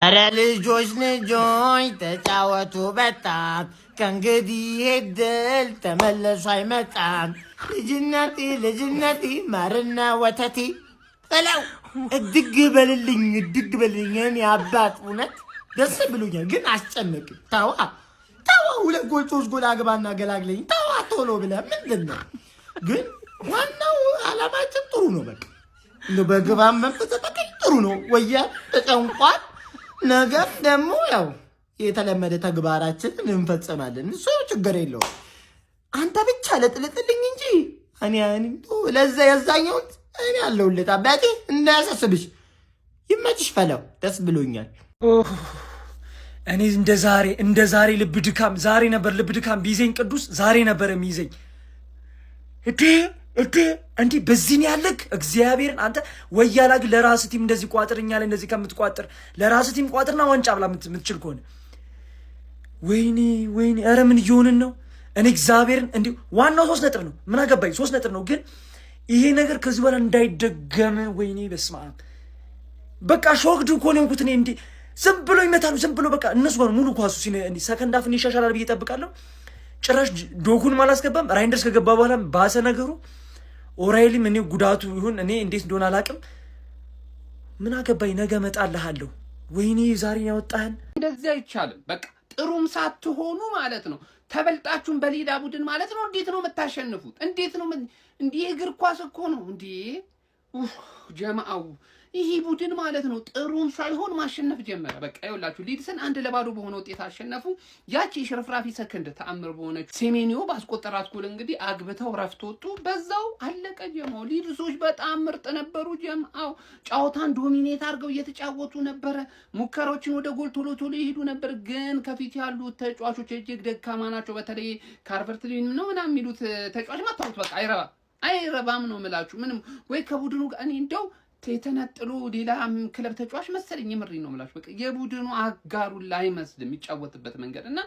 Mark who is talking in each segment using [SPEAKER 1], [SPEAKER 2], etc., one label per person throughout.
[SPEAKER 1] ኧረ ልጆች ተጫወቱ በጣም ከእንግዲህ ድል ተመለሱ አይመጣም። ልጅነቴ ማርና ወተቴ በለው እድግ በልልኝ እኔ አባት እውነት ደስ ብሎኛል፣ ግን አስጨነቅ ተዋ ሁለት ጎል ሶስት ጎል አግባና ገላግለኝ ተዋ ቶሎ ብለህ ምንድን ነው ግን ዋናው አላማችን ጥሩ ነው። በቃ እንደው በግባም መንፈስ በቀኝ ጥሩ ነው። ወያ ተጨንቋል። ነገም ደግሞ ያው የተለመደ ተግባራችንን እንፈጽማለን። እሱ ችግር የለውም። አንተ ብቻ ለጥልጥልኝ እንጂ እኔ ለዛ ያዛኛውን እኔ አለሁልህ አባቴ፣ እንዳያሳስብሽ። ይመችሽ ፈለው። ደስ ብሎኛል።
[SPEAKER 2] እኔ እንደ ዛሬ ልብ ድካም ዛሬ ነበር ልብ ድካም ቢይዘኝ ቅዱስ ዛሬ ነበር የሚይዘኝ። እንዲህ በዚህን ያለክ እግዚአብሔርን አንተ ወያላግ ለራስ ቲም እንደዚህ ቋጥርኛል። እንደዚህ ከምትቋጥር ለራስ ቲም ቋጥርና ዋንጫ ብላ የምትችል ከሆነ ወይኔ ኧረ ምን እየሆንን ነው? እኔ እግዚአብሔርን እንዲህ ዋናው 3 ነጥብ ነው። ምን አገባኝ 3 ነጥብ ነው። ግን ይሄ ነገር ከዚህ በኋላ እንዳይደገም ወይኔ በስመ አብ። በቃ ሾክድ እኮ ነው እንኩት። እኔ እንዲህ ዝም ብሎ ይመታሉ። ዝም ብሎ በቃ እነሱ ጋር ሙሉ ኳሱ እንዲህ ሰከንድ አፍን ይሻሻላል ብዬ እጠብቃለሁ። ጭራሽ ዶኩን አላስገባም። ራይንደርስ ከገባ በኋላ ባሰ ነገሩ። ኦራይሊም እኔ ጉዳቱ ይሁን እኔ እንዴት እንደሆነ አላውቅም። ምን አገባኝ፣ ነገ እመጣልሃለሁ። ወይኔ ዛሬ ያወጣህን
[SPEAKER 3] እንደዚህ አይቻልም። በቃ ጥሩም ሳትሆኑ ማለት ነው ተበልጣችሁን በሌላ ቡድን ማለት ነው። እንዴት ነው የምታሸንፉት? እንዴት ነው እንዴ? እግር ኳስ እኮ ነው እንዴ ጀማአው። ይሄ ቡድን ማለት ነው ጥሩም ሳይሆን ማሸነፍ ጀመረ። በቃ ይኸውላችሁ ሊድስን 1-0 በሆነ ውጤት አሸነፉ። ያቺ ሽርፍራፊ ሰከንድ ተአምር በሆነች ሴሜኒዮ ባስቆጠራት ጎል እንግዲህ አግብተው ረፍት ወጡ። በዛው አለቀ ጀማው። ሊድሶች በጣም ምርጥ ነበሩ ጀማው። ጨዋታን ዶሚኔት አድርገው እየተጫወቱ ነበረ። ሙከራዎችን ወደ ጎል ቶሎ ይሄዱ ነበር። ግን ከፊት ያሉት ተጫዋቾች እጅግ ደካማ ናቸው። በተለይ ካርቨርትሊን ነው ምናምን የሚሉት ተጫዋች ማታውቁት በቃ አይረባም ነው የምላችሁ። ምንም ወይ ከቡድኑ ጋር እኔ እንደው ተነጥሎ ሌላ ክለብ ተጫዋች መሰለኝ። የምሬ ነው የምላችሁ። በቃ የቡድኑ አጋሩ ላይ መስል የሚጫወትበት መንገድ እና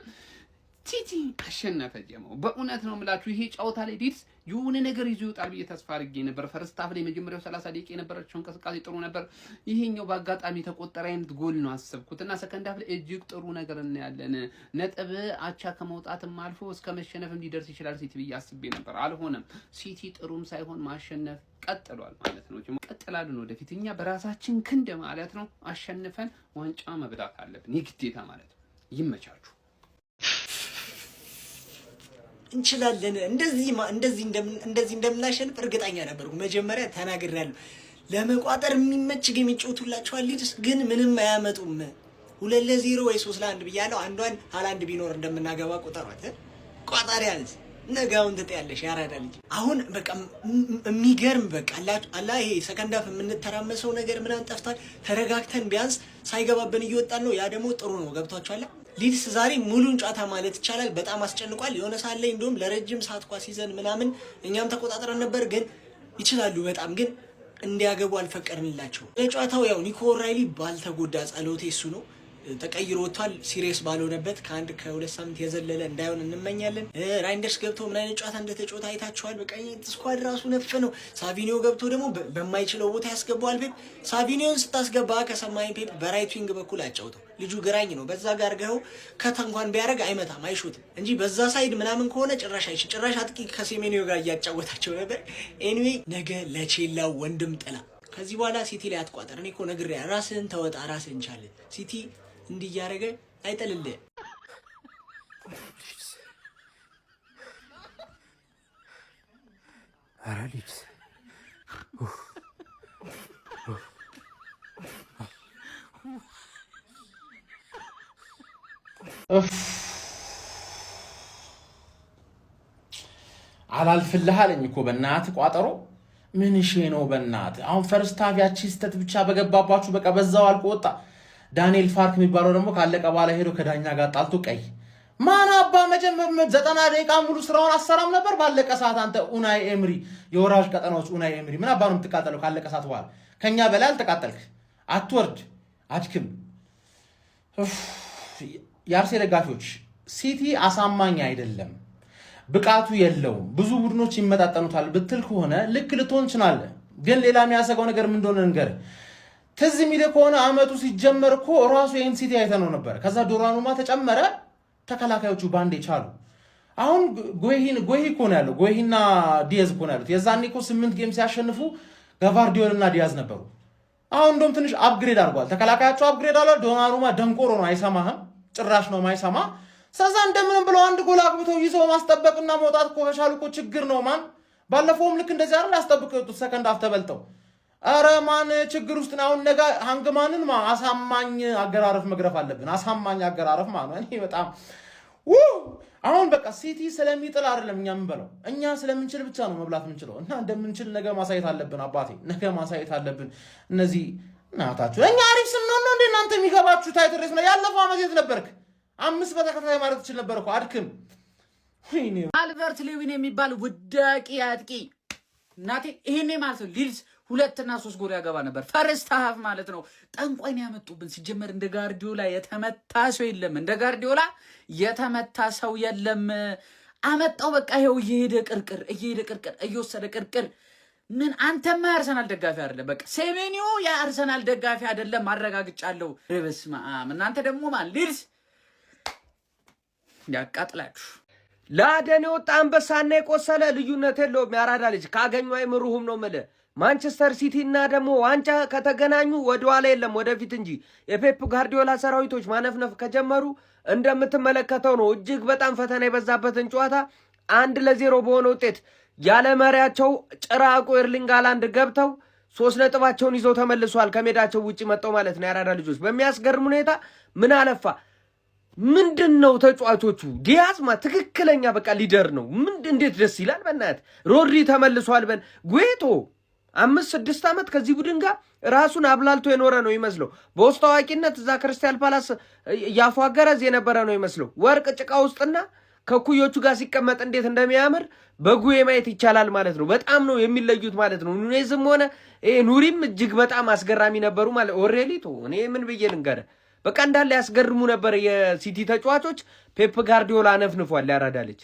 [SPEAKER 3] ሲቲ አሸነፈ ጀማው። በእውነት ነው የምላችሁ። ይሄ ጨዋታ ላይ ሊድስ የሆነ ነገር ይዞ ይወጣል ብዬ ተስፋ አድርጌ ነበር። ፈርስት ሃፍ ላይ መጀመሪያው 30 ደቂቃ የነበረችው እንቅስቃሴ ጥሩ ነበር። ይሄኛው በአጋጣሚ የተቆጠረ አይነት ጎል ነው አሰብኩትና ሰከንድ ሃፍ ላይ እጅግ ጥሩ ነገር እናያለን። ነጥብ አቻ ከመውጣትም አልፎ እስከ መሸነፍም ሊደርስ ይችላል ሲቲ ብዬ አስቤ ነበር። አልሆነም። ሲቲ ጥሩም ሳይሆን ማሸነፍ ቀጥሏል ማለት ነው። ቀጥላልን ወደፊት እኛ በራሳችን ክንድ ማለት ነው አሸንፈን ዋንጫ መብላት አለብን የግዴታ ማለት ነው። ይመቻችሁ።
[SPEAKER 4] እንችላለን። እንደዚህ እንደምናሸንፍ እርግጠኛ ነበርኩ። መጀመሪያ ተናግሬያለሁ። ለመቋጠር የሚመች ጌም ይጫወቱላችኋል። ሊድስ ግን ምንም አያመጡም። 2-0 ወይ 3-1 ብያለሁ። አንዷን ሃላንድ ቢኖር እንደምናገባ ቁጠሯት። ቋጣሪ ያንስ ነጋውን ትጠያለሽ ያራዳ ልጅ። አሁን በቃ የሚገርም በቃ አላ ይሄ ሰከንድ ሃፍ የምንተራመሰው ነገር ምናምን ጠፍቷል። ተረጋግተን ቢያንስ ሳይገባብን እየወጣን ነው። ያ ደግሞ ጥሩ ነው። ገብቷችኋል? ሊድስ ዛሬ ሙሉን ጨዋታ ማለት ይቻላል በጣም አስጨንቋል። የሆነ ሰዓት ላይ እንደውም ለረጅም ሰዓት ኳስ ይዘን ምናምን እኛም ተቆጣጥረን ነበር። ግን ይችላሉ በጣም ግን እንዲያገቡ አልፈቀድንላቸው። ለጨዋታው ያው ኒኮ ኦራይሊ ባልተጎዳ ጸሎቴ እሱ ነው ተቀይሮ ወጥቷል። ሲሪየስ ባልሆነበት ከ2 ሳምንት የዘለለ እንዳይሆን እንመኛለን። ራይንደርስ ገብቶ ምን አይነት ጨዋታ እንደተጫወተ አይታችኋል። በቃ ስኳድ ራሱ ነፍ ነው። ሳቪኒዮ ገብቶ ደግሞ በማይችለው ቦታ ያስገባዋል። ፔፕ ሳቪኒዮን ስታስገባ ከሰማይ ፔፕ በራይት ዊንግ በኩል አጫውተው። ልጁ ግራኝ ነው። በዛ ጋር ገው እንኳን ቢያደርግ አይመታም አይሾትም እንጂ በዛ ሳይድ ምናምን ከሆነ ጭራሽ አጥቂ ከሴሜኒዮ ጋር እያጫወታቸው ነበር። ኤኒዌይ ነገ ለቼላው ወንድም ጥላ። ከዚህ በኋላ ሲቲ ላይ አትቋጠር። እኔ እኮ ነግሬያ ራስህን ተወጣ ራስህን ቻለ። ሲቲ እንዲህ እያደረገ አይጠልልህ።
[SPEAKER 5] ኧረ ሊድስ
[SPEAKER 1] አላልፍልህ አለኝ እኮ በእናትህ ቋጠሮ ምን እሺ ነው በእናትህ። አሁን ፈርስት ሃፍ ያቺ ስተት ብቻ በገባባችሁ በቃ በዛው አልቆ ወጣ። ዳንኤል ፋርክ የሚባለው ደግሞ ካለቀ በኋላ ሄዶ ከዳኛ ጋር ጣልቶ ቀይ ማን አባ መጀመር 90 ደቂቃ ሙሉ ስራውን አሰራም ነበር። ባለቀ ሰዓት አንተ ኡናይ ኤምሪ የወራጅ ቀጠናዎች ኡናይ ኤምሪ ምን አባ ነው የምትቃጠለው? ካለቀ ሰዓት በኋላ ከኛ በላይ አልተቃጠልክ። አትወርድ አድክም። የአርሴ ደጋፊዎች ሲቲ አሳማኝ አይደለም፣ ብቃቱ የለውም። ብዙ ቡድኖች ይመጣጠኑታል ብትል ከሆነ ልክ ልትሆን ትችላለህ። ግን ሌላ የሚያሰጋው ነገር ምን እንደሆነ ንገር።
[SPEAKER 5] ትዝ የሚልህ ከሆነ አመቱ ሲጀመር እኮ ራሱ ይሄን ሲቲ አይተነው ነበር። ከዛ ዶናሩማ ተጨመረ፣ ተከላካዮቹ ባንዴ ቻሉ። አሁን ጎሂ እኮ ነው ያለው፣ ጎሂና ዲያዝ እኮ ነው ያሉት። የዛኔ እኮ 8 ጌም ሲያሸንፉ ጋቫርዲዮልና ዲያዝ ነበሩ። አሁን እንደውም ትንሽ አፕግሬድ አድርጓል፣ ተከላካያቸው አፕግሬድ አለ። ዶናሩማ ደንቆሮ ነው፣ አይሰማህም፣ ጭራሽ ነው ማይሰማ። ስለዛ እንደምንም ብለው አንድ ጎል አግብተው ይዘው ማስጠበቅና መውጣት እኮ ከቻሉ እኮ ችግር ነው ማን። ባለፈውም ልክ እንደዚህ አይደል አስጠብቀው የወጡት ሰከንድ አፍ ተበልተው። አረ ማን ችግር ውስጥ ነው አሁን። ነገ ሃንግማንን አሳማኝ አገራረፍ መግረፍ አለብን። አሳማኝ አገራረፍ ማለት እኔ በጣም አሁን በቃ ሲቲ ስለሚጥል አይደለም እኛ የምንበለው፣ እኛ ስለምንችል ብቻ ነው መብላት የምንችለው። እና እንደምንችል ነገ ማሳየት አለብን አባቴ፣ ነገ ማሳየት አለብን። እነዚህ እናታችሁ እኛ አሪፍ ስንሆን ነው እንደ እናንተ የሚገባችሁ። ታይትል ሬስ ነው ያለፈው ዓመት የት ነበርክ? 5 በተከታታይ ማለት ትችል ነበር እኮ አድክም።
[SPEAKER 2] አልበርት ሌዊን የሚባል ውዳቂ አጥቂ እናቴ ይሄኔ ማለት ነው ሊድስ 2 እና 3 ጎል ያገባ ነበር። ፈርስት ሃፍ ማለት ነው። ጠንቋይን ያመጡብን። ሲጀመር እንደ ጋርዲዮላ የተመታ ሰው የለም፣ እንደ ጋርዲዮላ የተመታ ሰው የለም። አመጣው በቃ ይሄው እየሄደ ቅርቅር እየወሰደ ቅርቅር። ምን አንተማ የአርሰናል ደጋፊ አይደለም። በቃ ሴሜኒዮ የአርሰናል ደጋፊ አይደለም፣ አረጋግጫለሁ። በስመ አብ። እናንተ ደግሞ ማን ሊድስ ያቃጥላችሁ።
[SPEAKER 6] ለአደን የወጣ አንበሳና የቆሰለ ልዩነት የለውም። ያራዳ ልጅ ካገኙ አይምሩሁም ነው የምልህ። ማንቸስተር ሲቲ እና ደግሞ ዋንጫ ከተገናኙ ወደኋላ የለም ወደፊት እንጂ። የፔፕ ጋርዲዮላ ሰራዊቶች ማነፍነፍ ከጀመሩ እንደምትመለከተው ነው። እጅግ በጣም ፈተና የበዛበትን ጨዋታ 1-0 በሆነ ውጤት ያለ መሪያቸው ጭራቁ ኤርሊንግ ሃላንድ ገብተው 3 ነጥባቸውን ይዘው ተመልሷል። ከሜዳቸው ውጪ መጥተው ማለት ነው። ያራዳ ልጆች በሚያስገርም ሁኔታ ምን አለፋ ምንድን ነው ተጫዋቾቹ። ዲያዝማ ትክክለኛ በቃ ሊደር ነው። እንዴት ደስ ይላል በእናት። ሮድሪ ተመልሷል። ጉዌቶ 5-6 ዓመት ከዚህ ቡድን ጋር ራሱን አብላልቶ የኖረ ነው ይመስለው። በውስጥ ታዋቂነት እዛ ክርስቲያን ፓላስ ያፏገረዝ የነበረ ነው ይመስለው። ወርቅ ጭቃ ውስጥና ከኩዮቹ ጋር ሲቀመጥ እንዴት እንደሚያምር በጉዌ ማየት ይቻላል ማለት ነው። በጣም ነው የሚለዩት ማለት ነው። ኑኔዝም ሆነ ኑሪም እጅግ በጣም አስገራሚ ነበሩ ማለት ኦሬሊቶ እኔ ምን ብዬ ልንገርህ በቃ እንዳለ ያስገርሙ ነበር የሲቲ ተጫዋቾች። ፔፕ ጋርዲዮላ አነፍንፏል። ያራዳ ልጅ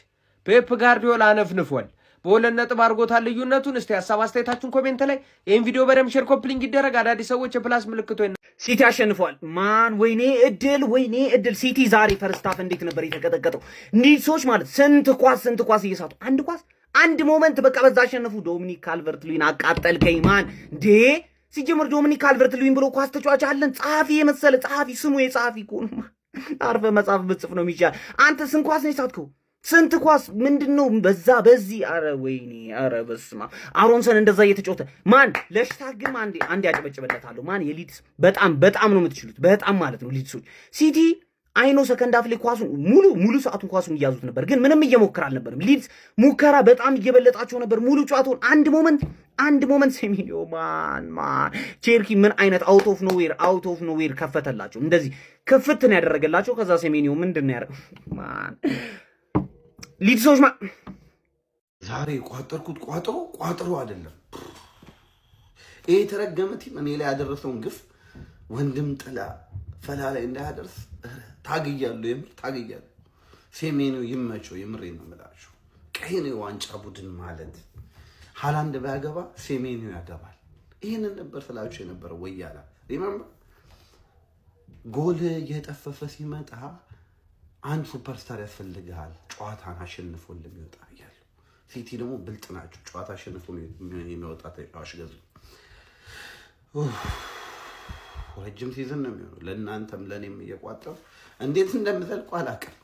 [SPEAKER 6] ፔፕ ጋርዲዮላ አነፍንፏል። በ2 ነጥብ አድርጎታል ልዩነቱን። እስቲ ሀሳብ አስተያየታችሁን ኮሜንት ላይ ይህን ቪዲዮ በደምብ ሼር ኮፕሊንግ ይደረግ። አዳዲስ ሰዎች የፕላስ ምልክቶ
[SPEAKER 7] ሲቲ አሸንፏል። ማን ወይኔ እድል ሲቲ ዛሬ ፈርስታፍ እንዴት ነበር የተቀጠቀጠው? እንዲህ ሰዎች ማለት ስንት ኳስ እየሳቱ አንድ ሞመንት በቃ በዛ አሸነፉ። ዶሚኒክ ካልቨርት ሉዊን አቃጠልከኝ ማን እንዴ! ሲጀምር ዶሚኒክ ካልቨርት ሉዊን ብሎ ኳስ ተጫዋች አለን ጸሐፊ የመሰለ ጸሐፊ ስሙ የጸሐፊ እኮ ነው። አርፈ መጽሐፍ ብጽፍ ነው የሚሻል። አንተ ስንት ኳስ ነው የሳትከው? ስንት ኳስ ምንድነው? በዚህ አረ ወይኔ አረ በስማ አሮንሰን እንደዛ እየተጫወተ ማን ለሽታ ግን አንድ ያጨበጭበለታለሁ ማን የሊድስ በጣም ነው የምትችሉት በጣም ማለት ነው ሊድሶች። ሲቲ አይኖ ሰከንድ አፍ ላይ ኳሱን ሙሉ ሰዓቱን ኳሱን እያዙት ነበር፣ ግን ምንም እየሞከረ አልነበርም። ሊድስ ሙከራ በጣም እየበለጣቸው ነበር ሙሉ ጨዋታውን። አንድ ሞመንት ሴሜኒዮ ማን ቼርኪ ምን አይነት አውት ኦፍ ኖዌር ከፈተላቸው። እንደዚህ ክፍትን ያደረገላቸው። ከዛ ሴሜኒዮ ምንድነው ያደረገው ማን ሊድሶች
[SPEAKER 8] ዛሬ ቋጠርኩት ቋጥሮ አይደለም። ይሄ የተረገመ ቲም እኔ ላይ ያደረሰውን ግፍ ወንድም ጥላ ፈላ ላይ እንዳያደርስ ታግያለሁ። ሴሜኒዮ ይመቸው። የምሬን ነው የምላችሁ። ቀይ ነው የዋንጫ ቡድን ማለት። ሃላንድ ባያገባ ሴሜኒዮ ያገባል። ይህንን ነበር ስላችሁ የነበረው ወያላ ሪመምበር። ጎል እየጠፈፈ ሲመጣ አንድ ሱፐርስታር ያስፈልግሃል ጨዋታን አሸንፎ እንደሚወጣ እያሉ። ሲቲ ደግሞ ብልጥ ናቸው። ጨዋታ አሸንፎ የሚወጣ ተጫዋች ገዙ። ረጅም ሲዝን ነው የሚሆነው ለእናንተም ለእኔም እየቋጠሩ እንዴት እንደምዘልቁ አላውቅም።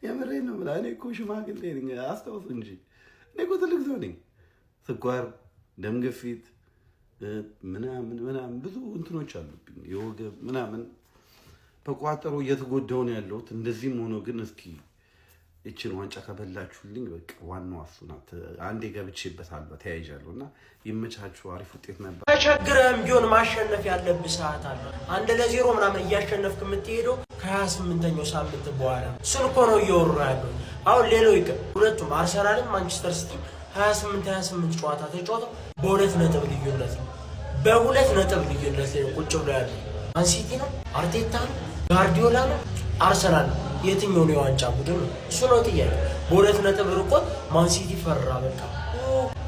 [SPEAKER 8] የምሬን ነው የምልህ። እኔ እኮ ሽማግሌ ነኝ አስታውሱ እንጂ እኔ እኮ ትልቅ ሰው ነኝ። ስኳር፣ ደም ግፊት ምናምን ብዙ እንትኖች አሉብኝ የወገብ ምናምን በቋጠሮ እየተጎዳሁ ነው ያለሁት። እንደዚህም ሆኖ ግን እስኪ እችን ዋንጫ ከበላችሁልኝ በቃ ዋናው እሱ ናት። አንዴ ገብቼበታለሁ ተያይዣለሁ እና ይመቻችሁ። አሪፍ ውጤት ነበር።
[SPEAKER 1] ተቸግረህም ቢሆን ማሸነፍ ያለብህ ሰዓት አለ። 1-0 ምናምን እያሸነፍክ የምትሄደው ከ28ኛው ሳምንት በኋላ እሱን እኮ ነው እየወሩ ያለው። አሁን ሌላው ይቅር፣ ሁለቱም አርሰናልም ማንቸስተር ሲቲ 28 ጨዋታ ተጫውተው በ2 ነጥብ ልዩነት ነው ቁጭ ብሎ ያለው። ማን ሲቲ ነው? አርቴታ ነው? ጋርዲዮላ ነው? አርሰናል ነው? የትኛው ነው የዋንጫ ቡድን ነው? እሱ ነው ጥያቄ። በ2 ነጥብ ርቆት ማን ሲቲ ፈራ። በቃ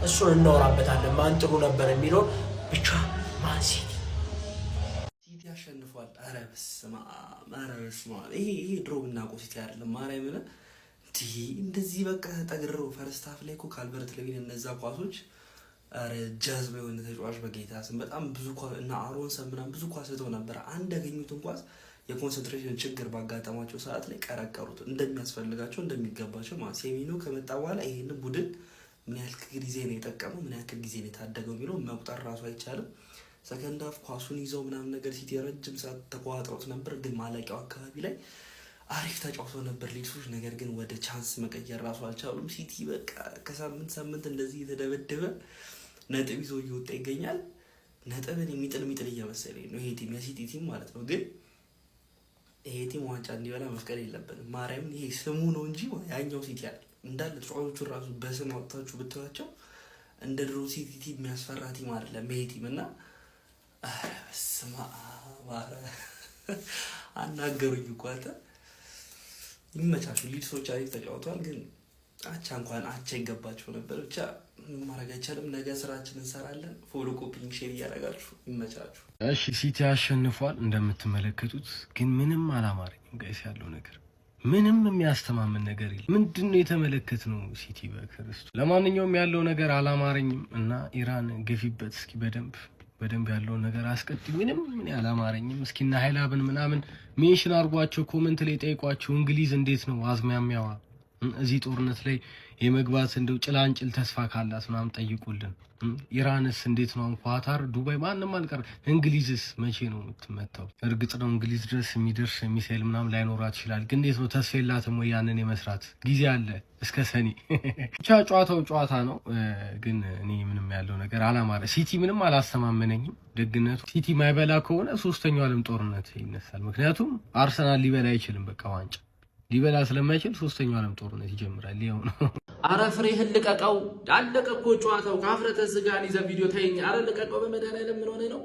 [SPEAKER 1] እሱን እናወራበታለን ማን ጥሩ ነበር የሚለው ብቻ ማን ሲቲ
[SPEAKER 9] ኧረ በስመ አብ ይሄ ድሮ ብናውቀው ሲቲ አይደለም ማርያምን እንደዚህ በቃ ተጠግረው ፈርስት ሃፍ ላይ እኮ ካልቨርት ለዊን እነዛ ኳሶች ኧረ ጃዝባ የሆነ ተጫዋች በጌታ ስም በጣም ብዙ ኳስ እና አሮንሰን ምናምን ብዙ ኳስ ተው ነበር። አንድ ያገኙትን ኳስ የኮንሰንትሬሽን ችግር ባጋጠማቸው ሰዓት ላይ ቀረቀሩት እንደሚያስፈልጋቸው እንደሚገባቸው ማለት ሴሚኖ ከመጣ በኋላ ይሄንን ቡድን ምን ያክል ጊዜ ነው የጠቀመው ምን ያክል ጊዜ ነው የታደገው የሚለው መቁጠር ራሱ አይቻልም። ሰከንድ ሃፍ ኳሱን ይዘው ምናምን ነገር ሲቲ ረጅም ሰዓት ተቋጥሮት ነበር፣ ግን ማለቂያው አካባቢ ላይ አሪፍ ተጫውተው ነበር ሊድሶች። ነገር ግን ወደ ቻንስ መቀየር ራሱ አልቻሉም። ሲቲ በቃ ከሳምንት እንደዚህ የተደበደበ ነጥብ ይዞ እየወጣ ይገኛል። ነጥብን የሚጥል እየመሰለኝ ነው ይሄ ቲም የሲቲ ቲም ማለት ነው። ግን ይሄ ቲም ዋንጫ እንዲበላ መፍቀድ የለብንም። ማርያምን ይሄ ስሙ ነው እንጂ ያኛው ሲቲ አይደል። እንዳለ ተጫዋቾቹን ራሱ በስም አውጥታችሁ ብትዋቸው እንደ ድሮ ሲቲ ቲም የሚያስፈራ ቲም አይደለም ይሄ ቲም እና ስማ አናገሩኝ እኮ አንተ ይመቻችሁ። ሊድሶች አሪፍ ተጫውተዋል፣ ግን አቻ ይገባቸው ነበር። ብቻ ማድረግ አይቻልም። ነገ ስራችን እንሰራለን። ፎሎ ኮፒንግ ሼር እያደረጋችሁ ይመቻችሁ።
[SPEAKER 6] እሺ ሲቲ አሸንፏል እንደምትመለከቱት፣ ግን ምንም አላማረኝም ጋይስ። ያለው ነገር ምንም የሚያስተማምን ነገር የለም። ምንድነው የተመለከትነው ሲቲ በክርስቶስ። ለማንኛውም ያለው ነገር አላማረኝም እና ኢራን ገፊበት እስኪ በደንብ ያለውን ነገር አስቀጥይ። ምንም ምን አላማረኝም። እስኪና ሃይላብን ምናምን ሜንሽን አድርጓቸው ኮሜንት ላይ ጠይቋቸው። እንግሊዝ እንዴት ነው አዝማሚያዋ እዚህ ጦርነት ላይ የመግባት እንደው ጭላንጭል ተስፋ ካላት ምናምን ጠይቁልን። ኢራንስ እንዴት ነው? ኳታር፣ ዱባይ ማንም አልቀር። እንግሊዝስ መቼ ነው የምትመታው? እርግጥ ነው እንግሊዝ ድረስ የሚደርስ ሚሳኤል ምናምን ላይኖራት ይችላል፣ ግን እንዴት ነው ተስፋ የላትም ወይ? ያንን የመስራት ጊዜ አለ እስከ ሰኔ። ብቻ ጨዋታው ጨዋታ ነው፣ ግን እኔ ምንም ያለው ነገር አላማረ። ሲቲ ምንም አላስተማመነኝም። ደግነቱ ሲቲ ማይበላ ከሆነ ሶስተኛው ዓለም ጦርነት ይነሳል። ምክንያቱም አርሰናል ሊበላ አይችልም። በቃ ዋንጫ ሊበላ ስለማይችል ሶስተኛው ዓለም ጦርነት ይጀምራል። ይሄው ነው።
[SPEAKER 10] አረ ፍሬህን ልቀቀው። አለቀ እኮ ጨዋታው። ከአፍረተ ስጋን ይዘህ ቪዲዮ ተይኝ። አረ ልቀቀው በመድኃኒዓለም። ምን ሆነ ነው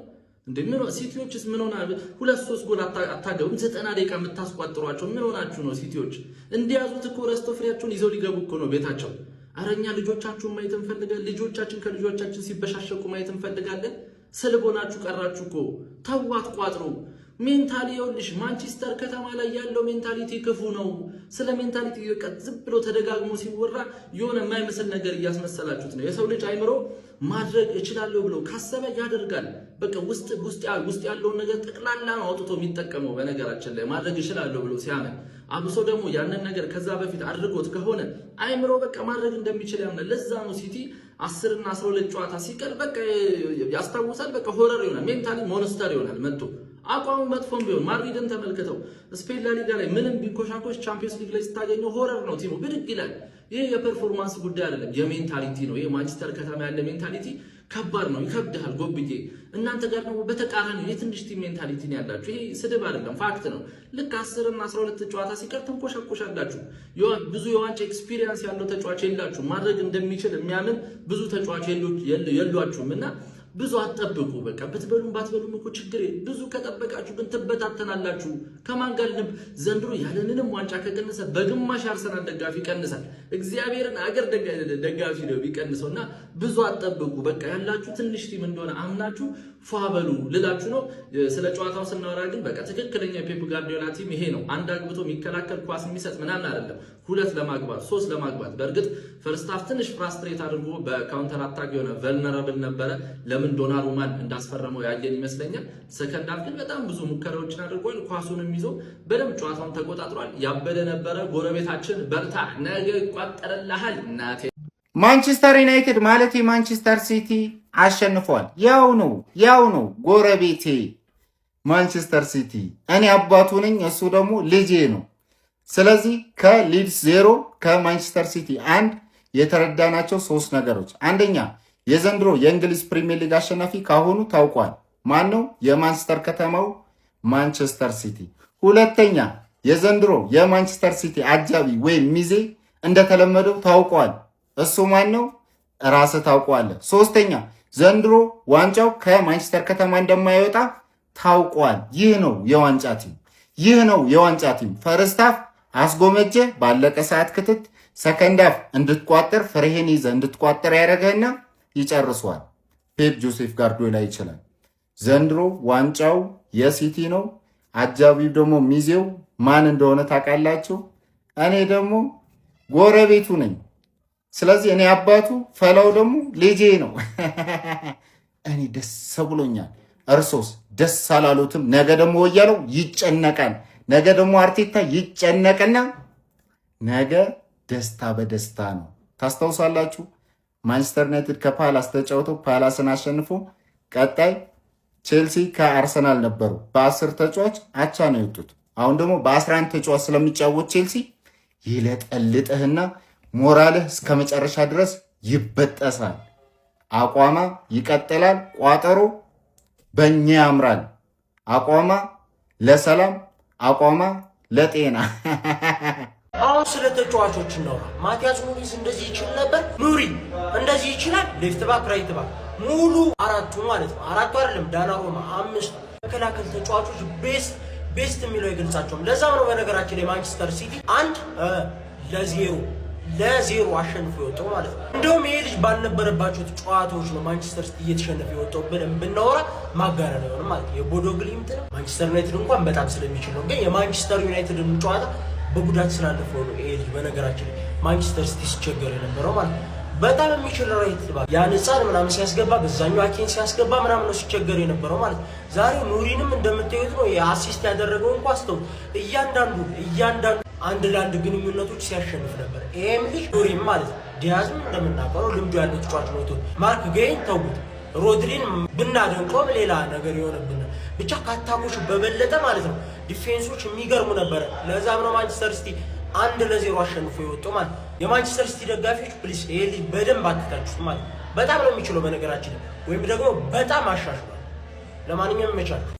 [SPEAKER 10] እንዴ? ምን ሲቲዎችስ ምን ሆነ? 2-3 ጎል አታገቡም? 90 ደቂቃ የምታስቋጥሯቸው ምን ሆናችሁ ነው? ሲቲዎች እንዲያዙት እኮ ረስቶ ፍሬያቸውን ይዘው ሊገቡ እኮ ነው ቤታቸው። አረኛ ልጆቻችሁን ማየት እንፈልጋለን። ልጆቻችን ከልጆቻችን ሲበሻሸቁ ማየት እንፈልጋለን። ስልቦናችሁ ቀራችሁ እኮ። ተዋት ቋጥሩ። ሜንታሊ ይኸውልሽ ማንቸስተር ከተማ ላይ ያለው ሜንታሊቲ ክፉ ነው። ስለ ሜንታሊቲ ዝም ብሎ ተደጋግሞ ሲወራ የሆነ የማይመስል ነገር እያስመሰላችሁት ነው። የሰው ልጅ አይምሮ ማድረግ እችላለሁ ብሎ ካሰበ ያደርጋል። በቃ ውስጥ ያለውን ነገር ጠቅላላ ነው አውጥቶ የሚጠቀመው። በነገራችን ላይ ማድረግ እችላለሁ ብሎ ሲያምን፣ አብሶ ደግሞ ያንን ነገር ከዛ በፊት አድርጎት ከሆነ አይምሮ በቃ ማድረግ እንደሚችል ያምናል። ለዛ ነው ሲቲ 10 እና 12 ጨዋታ ሲቀር በቃ ያስታውሳል። በቃ ሆረር ይሆናል፣ ሜንታሊ ሞንስተር ይሆናል መጥቶ አቋሙ መጥፎም ቢሆን ማድሪድን ተመልክተው ስፔን ላሊጋ ላይ ምንም ቢኮሻኮሽ ቻምፒየንስ ሊግ ላይ ስታገኘው ሆረር ነው ቲሙ ብድግ ይላል። ይሄ የፐርፎርማንስ ጉዳይ አይደለም፣ የሜንታሊቲ ነው። ይሄ ማንቸስተር ከተማ ያለ ሜንታሊቲ ከባድ ነው፣ ይከብዳል። ጎብዬ እናንተ ጋር ነው በተቃራኒ የትንሽ ቲም ሜንታሊቲ ነው ያላችሁ። ይሄ ስድብ አይደለም፣ ፋክት ነው። ልክ 10 እና 12 ጨዋታ ሲቀር ተንኮሻኮሻላችሁ። ብዙ የዋንጫ ኤክስፒሪየንስ ያለው ተጫዋች የላችሁ። ማድረግ እንደሚችል የሚያምን ብዙ ተጫዋች የሏችሁም እና ብዙ አትጠብቁ። በቃ ብትበሉም ባትበሉም እኮ ችግር ብዙ ከጠበቃችሁ ግን ትበታተናላችሁ። ከማን ጋር ዘንድሮ ያለንንም ዋንጫ ከቀነሰ በግማሽ አርሰናል ደጋፊ ይቀንሳል። እግዚአብሔርን አገር ደጋፊ ነው ቢቀንሰውና ብዙ አትጠብቁ። በቃ ያላችሁ ትንሽ ቲም እንደሆነ አምናችሁ ፏበሉ ልላችሁ ነው። ስለ ጨዋታው ስናወራ ግን በቃ ትክክለኛ ፔፕ ጋርዲዮላ ቲም ይሄ ነው። አንድ አግብቶ የሚከላከል ኳስ የሚሰጥ ምናምን አይደለም። 2 ለማግባት 3 ለማግባት። በእርግጥ ፈርስት ሃፍ ትንሽ ፍራስትሬት አድርጎ በካውንተር አታክ የሆነ ቨልነራብል ነበረ። ለምን ዶናሩማን እንዳስፈረመው ያየን ይመስለኛል። ሰከንድ ሃፍ ግን በጣም ብዙ ሙከራዎችን አድርጓል። ኳሱንም ይዞ በደንብ ጨዋታውን ተቆጣጥሯል። ያበደ ነበረ። ጎረቤታችን በርታ፣ ነገ ይቋጠርልሃል እናቴ።
[SPEAKER 11] ማንቸስተር ዩናይትድ ማለት የማንቸስተር ሲቲ አሸንፏል። ያው ነው ጎረቤቴ ማንቸስተር ሲቲ። እኔ አባቱ ነኝ፣ እሱ ደግሞ ልጄ ነው። ስለዚህ ከሊድስ 0 ከማንቸስተር ሲቲ 1 የተረዳናቸው 3 ነገሮች፣ አንደኛ የዘንድሮ የእንግሊዝ ፕሪሚየር ሊግ አሸናፊ ካሁኑ ታውቋል። ማን ነው? የማንቸስተር ከተማው ማንቸስተር ሲቲ። ሁለተኛ የዘንድሮ የማንቸስተር ሲቲ አጃቢ ወይም ሚዜ እንደተለመደው ታውቋል። እሱ ማን ነው? ራስህ ታውቋለህ። ሶስተኛ ዘንድሮ ዋንጫው ከማንቸስተር ከተማ እንደማይወጣ ታውቋል። ይህ ነው የዋንጫ ቲም። ፈርስት ሃፍ አስጎመጀ፣ ባለቀ ሰዓት ክትት፣ ሰከንድ ሃፍ እንድትቋጠር ፍሬህን ይዘህ እንድትቋጠር ያደረገህና ይጨርሷል። ፔፕ ጆሴፍ ጋርዲዮላ ይችላል። ዘንድሮ ዋንጫው የሲቲ ነው። አጃቢው ደግሞ ሚዜው ማን እንደሆነ ታውቃላችሁ? እኔ ደግሞ ጎረቤቱ ነኝ። ስለዚህ እኔ አባቱ ፈላው ደግሞ ልጄ ነው። እኔ ደስ ብሎኛል። እርሶስ ደስ አላሉትም? ነገ ደግሞ ወያለው ይጨነቃል። ነገ ደግሞ አርቴታ ይጨነቅና ነገ ደስታ በደስታ ነው። ታስታውሳላችሁ? ማንቸስተር ዩናይትድ ከፓላስ ተጫውተው ፓላስን አሸንፎ ቀጣይ ቼልሲ ከአርሰናል ነበሩ። በ10 ተጫዋች አቻ ነው የወጡት። አሁን ደግሞ በ11 ተጫዋች ስለሚጫወት ቼልሲ ይለጠልጥህና ሞራልህ እስከ መጨረሻ ድረስ ይበጠሳል። አቋማ ይቀጥላል። ቋጠሮ በእኛ ያምራል። አቋማ ለሰላም፣ አቋማ ለጤና።
[SPEAKER 4] አሁን ስለ ተጫዋቾች እናውራ። ማቲያስ ኑሪስ እንደዚህ ይችል ነበር? ኑሪ እንደዚህ ይችላል? ሌፍት ባክ፣ ራይት ባክ ሙሉ አራቱ ማለት ነው። አራቱ አይደለም ዳናሩማ፣ 5 መከላከል ተጫዋቾች ቤስት የሚለው አይገልጻቸውም። ለዛም ነው በነገራችን ላይ ማንቸስተር ሲቲ 1-0 አሸንፎ የወጣው ማለት ነው። እንደውም ይሄ ልጅ ባልነበረባቸው ጨዋታዎች ነው ማንቸስተር ሲቲ እየተሸነፈ የወጣው ብለን ብናወራ ማጋነን አይሆንም ማለት ነው። የቦዶ ግሊምት ነው። ማንቸስተር ዩናይትድ እንኳን በጣም ስለሚችል ነው። ግን የማንቸስተር ዩናይትድን ጨዋታ በጉዳት ስላለፈው ነው ይሄ ልጅ በነገራችን ላይ ማንቸስተር ሲቲ ሲቸገር የነበረው ማለት ነው። በጣም የሚችል ራይት ባክ ያንጻን ምናምን ሲያስገባ በዛኛው አኬን ሲያስገባ ምናምን ነው ሲቸገር የነበረው ማለት ነው። ዛሬ ኑሪንም እንደምታዩት ነው የአሲስት ያደረገውን ኳስተው እያንዳንዱ አንድ ለአንድ ግንኙነቶች ሲያሸንፍ ነበር። ይሄም ልጅ ኑሪም ማለት ነው። ዲያዝም እንደምናውቀው ልምዱ ያለው ተጫዋች ነው። ማርክ ጌይን ተውት፣ ሮድሪን ብናደንቀውም ሌላ ነገር ይሆንብናል። ብቻ ካታኮች በበለጠ ማለት ነው ዲፌንሶች የሚገርሙ ነበረ። ለዛም ነው ማንቸስተር ሲቲ 1-0 አሸንፎ የወጣው ማለት። የማንቸስተር ሲቲ ደጋፊዎች ፕሊስ ይሄ ልጅ በደንብ አትታችሁት ማለት በጣም ነው የሚችለው በነገራችን፣ ወይም ደግሞ በጣም አሻሽሏል። ለማንኛውም ይመቻችሁ።